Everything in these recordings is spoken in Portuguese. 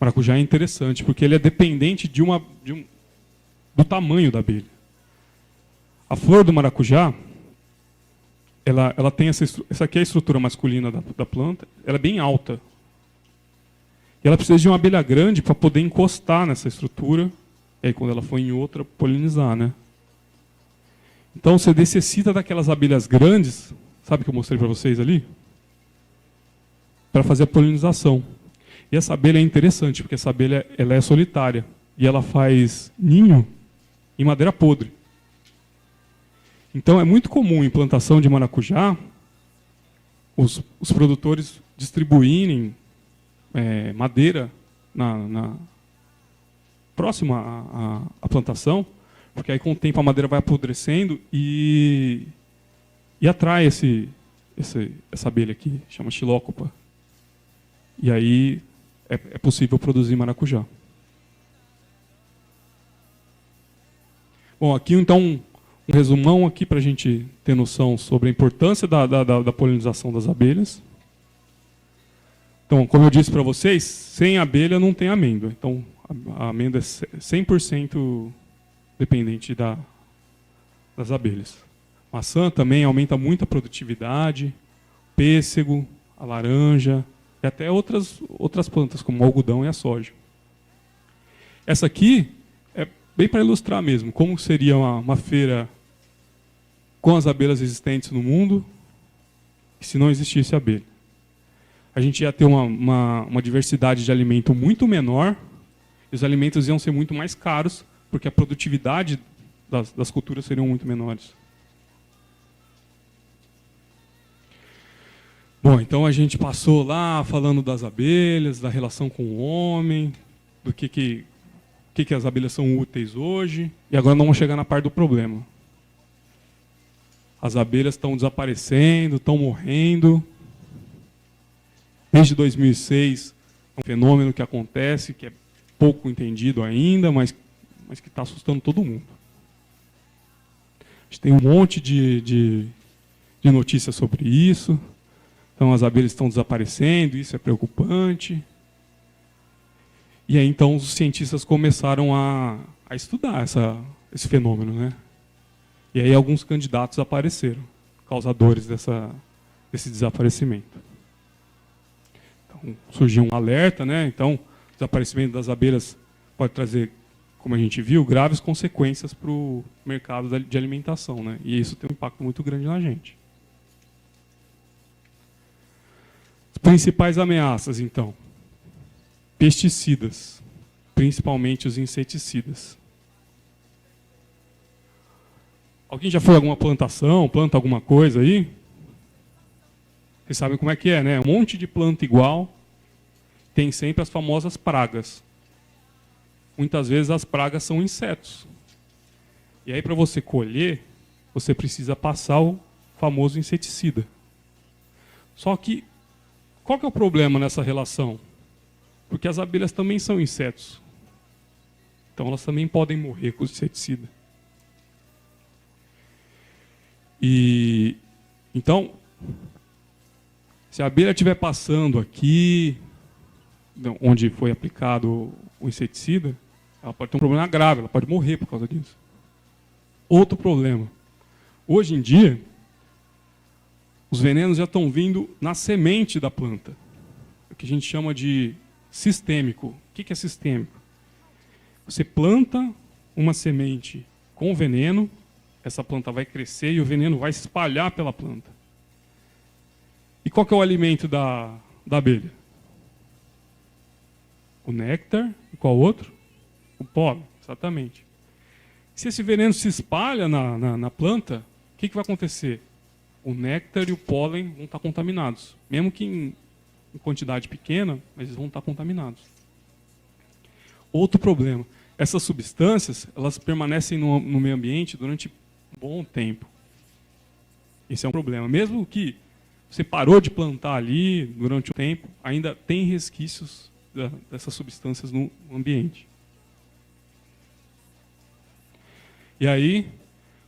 O maracujá é interessante, porque ele é dependente do tamanho da abelha. A flor do maracujá, ela tem essa aqui é a estrutura masculina da planta, ela é bem alta. E ela precisa de uma abelha grande para poder encostar nessa estrutura, e aí quando ela for em outra, polinizar, né? Então você necessita daquelas abelhas grandes, sabe que eu mostrei para vocês ali? Para fazer a polinização. E essa abelha é interessante, porque essa abelha ela é solitária. E ela faz ninho em madeira podre. Então é muito comum em plantação de maracujá os produtores distribuírem madeira próxima à plantação, porque aí com o tempo a madeira vai apodrecendo e atrai essa abelha aqui, chama xilócopa. E aí é possível produzir maracujá. Bom, aqui então um resumão aqui para a gente ter noção sobre a importância da polinização das abelhas. Então, como eu disse para vocês, sem abelha não tem amêndoa. Então, a amêndoa é 100% dependente das abelhas. Maçã também aumenta muito a produtividade, pêssego, a laranja, e até outras plantas, como o algodão e a soja. Essa aqui é bem para ilustrar mesmo como seria uma feira com as abelhas existentes no mundo, se não existisse abelha. A gente ia ter uma diversidade de alimento muito menor, e os alimentos iam ser muito mais caros, porque a produtividade das culturas seriam muito menores. Bom, então a gente passou lá falando das abelhas, da relação com o homem, do que as abelhas são úteis hoje, e agora nós vamos chegar na parte do problema. As abelhas estão desaparecendo, estão morrendo. Desde 2006, é um fenômeno que acontece, que é pouco entendido ainda, mas que está assustando todo mundo. A gente tem um monte de notícias sobre isso. Então, as abelhas estão desaparecendo, isso é preocupante. E aí, então, os cientistas começaram a estudar esse fenômeno, né? E aí, alguns candidatos apareceram, causadores desse desaparecimento. Então, surgiu um alerta, né? Então, o desaparecimento das abelhas pode trazer, como a gente viu, graves consequências para o mercado de alimentação, né? E isso tem um impacto muito grande na gente. As principais ameaças, então. Pesticidas, principalmente os inseticidas. Alguém já foi a alguma plantação, planta alguma coisa aí? Vocês sabem como é que é, né? Um monte de planta igual, tem sempre as famosas pragas. Muitas vezes as pragas são insetos. E aí, para você colher, você precisa passar o famoso inseticida. Só que, qual que é o problema nessa relação? Porque as abelhas também são insetos. Então, elas também podem morrer com o inseticida. E, então, se a abelha estiver passando aqui, onde foi aplicado o inseticida, ela pode ter um problema grave, ela pode morrer por causa disso. Outro problema. Hoje em dia, os venenos já estão vindo na semente da planta. O que a gente chama de sistêmico. O que é sistêmico? Você planta uma semente com veneno, essa planta vai crescer e o veneno vai se espalhar pela planta. E qual que é o alimento da abelha? O néctar. E qual outro? O pólen, exatamente. Se esse veneno se espalha na planta, o que vai acontecer? O néctar e o pólen vão estar contaminados. Mesmo que em quantidade pequena, mas eles vão estar contaminados. Outro problema. Essas substâncias, elas permanecem no meio ambiente durante um bom tempo. Esse é um problema. Mesmo que você parou de plantar ali durante o tempo, ainda tem resquícios dessas substâncias no ambiente. E aí,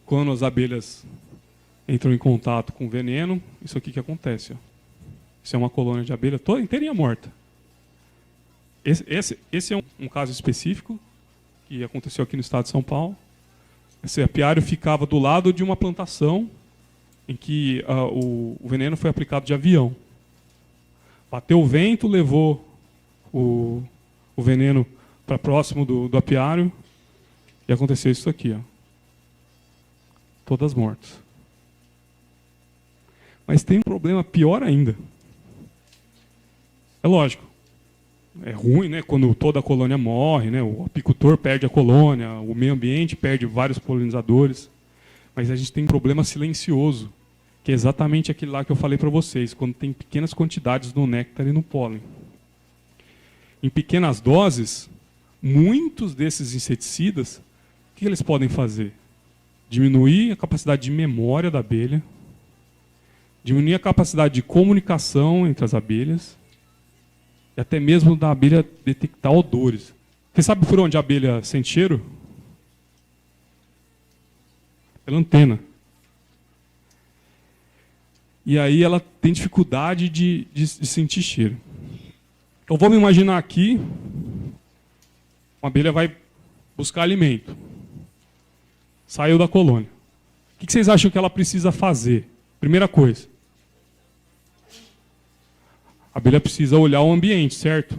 quando as abelhas entram em contato com o veneno, isso aqui que acontece. Ó. Isso é uma colônia de abelha toda inteirinha morta. Esse é um caso específico que aconteceu aqui no estado de São Paulo. Esse apiário ficava do lado de uma plantação em que o veneno foi aplicado de avião. Bateu o vento, levou o veneno para próximo do apiário e aconteceu isso aqui. Ó. Todas mortas. Mas tem um problema pior ainda. É lógico. É ruim, né, quando toda a colônia morre, né, o apicultor perde a colônia, o meio ambiente perde vários polinizadores. Mas a gente tem um problema silencioso, que é exatamente aquele lá que eu falei para vocês, quando tem pequenas quantidades no néctar e no pólen. Em pequenas doses, muitos desses inseticidas, o que eles podem fazer? Diminuir a capacidade de memória da abelha, diminuir a capacidade de comunicação entre as abelhas, e até mesmo da abelha detectar odores. Você sabe por onde a abelha sente cheiro? Pela antena. E aí ela tem dificuldade de sentir cheiro. Então vamos imaginar aqui, uma abelha vai buscar alimento. Saiu da colônia. O que vocês acham que ela precisa fazer? Primeira coisa. A abelha precisa olhar o ambiente, certo?